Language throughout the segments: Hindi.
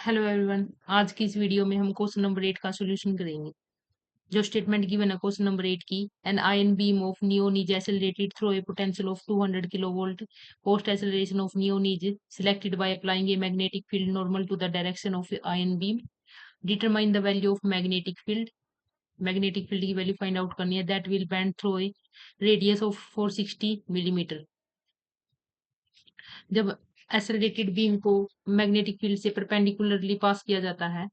Hello everyone. आज की इस वीडियो में हम क्वेश्चन नंबर 8 का सॉल्यूशन करेंगे। जो स्टेटमेंट गिवन है क्वेश्चन नंबर 8 की, an ion beam of neon is accelerated through a potential of 200 kilovolt. Post acceleration of neon is selected by applying a magnetic field normal to the direction of ion beam. Determine the value of magnetic field. Magnetic field की वैल्यू फाइंड आउट करनी है। That will bend through a radius of 460 millimetre. जब एक्सेलरेटेड बीम को मैग्नेटिक फील्ड से परपेंडिकुलरली पास किया जाता है,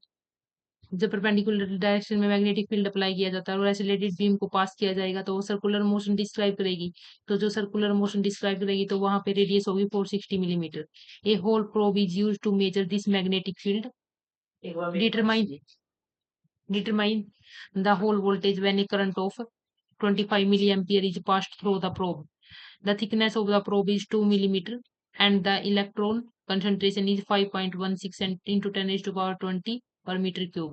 जब परपेंडिकुलर डायरेक्शन में मैग्नेटिक फील्ड अप्लाई किया जाता है और एक्सेलरेटेड बीम को पास किया जाएगा तो वो सर्कुलर मोशन डिस्क्राइब करेगी। तो जो सर्कुलर मोशन डिस्क्राइब करेगी तो वहां पे रेडियस होगी 460 millimetre. A Hall probe is use to measure this magnetic field. Determine determine the Hall voltage when a current of 25 milliampere is passed through the probe. The thickness of the probe is 2 millimeter and the electron concentration is 5.16 into 10 raised to power 20 per meter cube.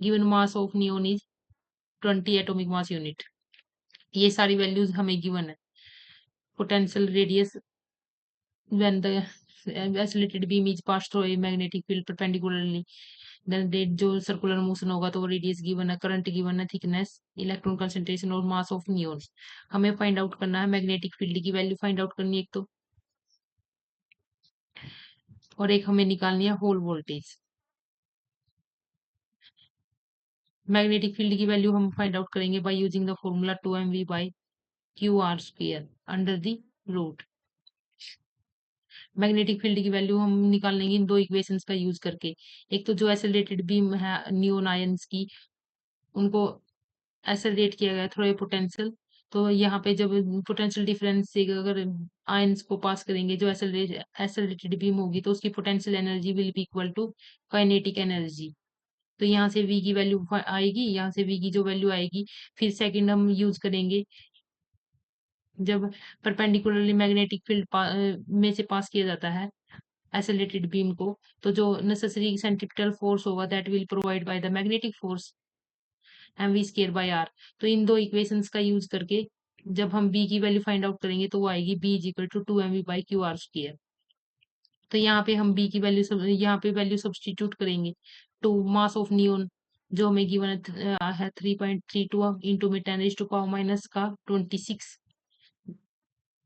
Given mass of neon is 20 atomic mass unit. ये सारी वैल्यूज हमें गिवन है। Potential radius when the isolated beam is passed through a magnetic field perpendicularly, then जो सर्कुलर मोशन होगा तो वो रेडियस गिवन है, करंट गिवन है, थिकनेस, इलेक्ट्रॉन कंसंट्रेशन और मास ऑफ नियॉन। हमें फाइंड आउट करना है मैग्नेटिक फील्ड की वैल्यू फाइंड आउट करनी है एक तो, और एक हमें निकालनी है होल वोल्टेज। मैग्नेटिक फील्ड की वैल्यू हम फाइंड आउट करेंगे by using the formula 2mv by Q R square under the root. Magnetic field की वैल्यू हम निकाल लेंगे इन दो इक्वेशंस का यूज करके। एक तो जो एक्सेलरेटेड बीम है नियोन आयंस की, उनको एक्सेलरेट किया गया थ्रू ए पोटेंशियल। तो यहाँ पे जब पोटेंशियल डिफरेंस से अगर आयंस को पास करेंगे, जो एक्सेलरेटेड बीम होगी तो उसकी potential energy will be equal to kinetic energy. तो यहाँ से v की वैल्यू आएगी, यहाँ से v की जो वैल्यू आएगी, फिर सेकंड हम यूज करेंगे जब परपेंडिकुलरली मैग्नेटिक फील्ड में से पास किया जाता है एक्सेलरेटेड बीम को, तो जो नेसेसरी सेंट्रिपिटल फोर्स होगा that will provide by the magnetic force mv² by r। तो इन दो इक्वेशंस का यूज करके जब हम b की वैल्यू फाइंड आउट करेंगे तो वो आएगी b is equal to 2mv/qr²। तो यहाँ पे हम b की वैल्यू यहाँ पे वैल्यू सब्सटीट्यूट करेंगे। टू मास ऑफ नियोन जो हमें गिवन है 3.32 इंटू में 10⁻⁻⁻ का 26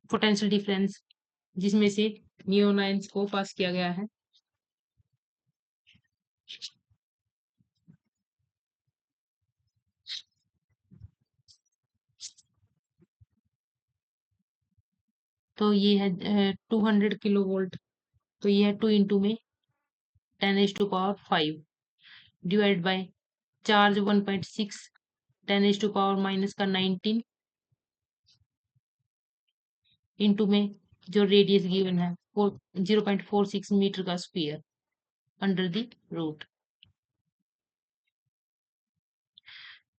पोटेंशियल डिफरेंस जिसमें से नियोन आयंस को पास किया गया है। तो ये है 200 किलो वोल्ट। तो ये है 2 इंटू में 10⁻⁵ डिवाइड बाय चार्ज 1.6 10⁻⁻⁻19 इंटू में जो रेडियस गिवन है 0.46 मीटर का स्क्वायर अंडर द रूट।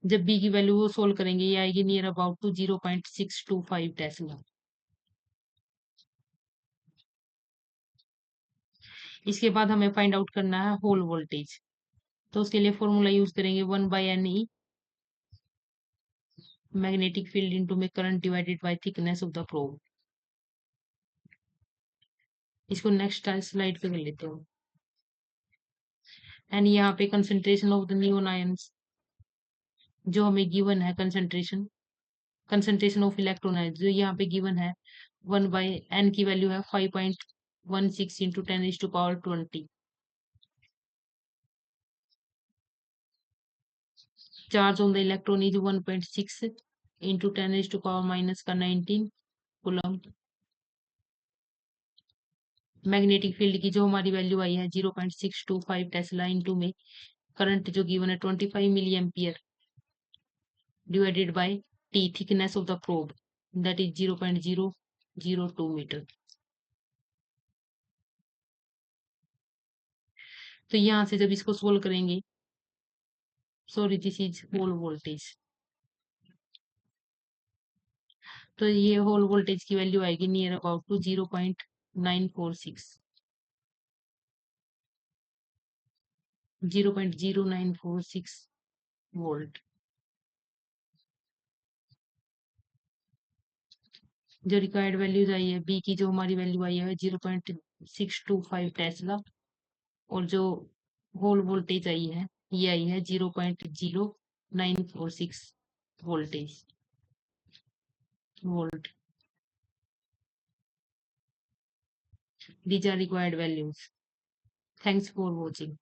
जब बी की वैल्यू वो सोल्व करेंगे ये आएगी नियर अबाउट टू 0.625 टेस्ला। इसके बाद हमें फाइंड आउट करना है होल वोल्टेज। तो उसके लिए फॉर्मूला यूज करेंगे 1/NE मैग्नेटिक फील्ड इंटू में current divided by thickness of the probe. इसको नेक्स्ट स्लाइड पे कर लेते हो। एंड यहाँ पे concentration of the neon ions जो हमें गिवन है, कंसेंट्रेशन ऑफ इलेक्ट्रॉन है जो यहाँ पे गिवन है 1/n की वैल्यू है 5.16 into 10⁻20। Charge on the electron is 1.6 into 10⁻⁻⁻19 coulomb. Magnetic field की जो हमारी वैल्यू आई है 0.625 टेस्ला इंटू में करंट जो गिवन है 25 milliampere divided by T thickness of the probe that is 0.002 metre. तो यहाँ से जब इसको सोल्व करेंगे, sorry this is Hall voltage, तो ये होल वोल्टेज की वैल्यू आएगी नियर अबाउट टू 0.946 0.0946 वोल्ट। जो रिक्वायर्ड वैल्यूज आई है बी की जो हमारी वैल्यू आई है 0.625 टेस्ला और जो होल वोल्टेज आई है ये आई है 0.0946 voltage volt. These are required values. Thanks for watching.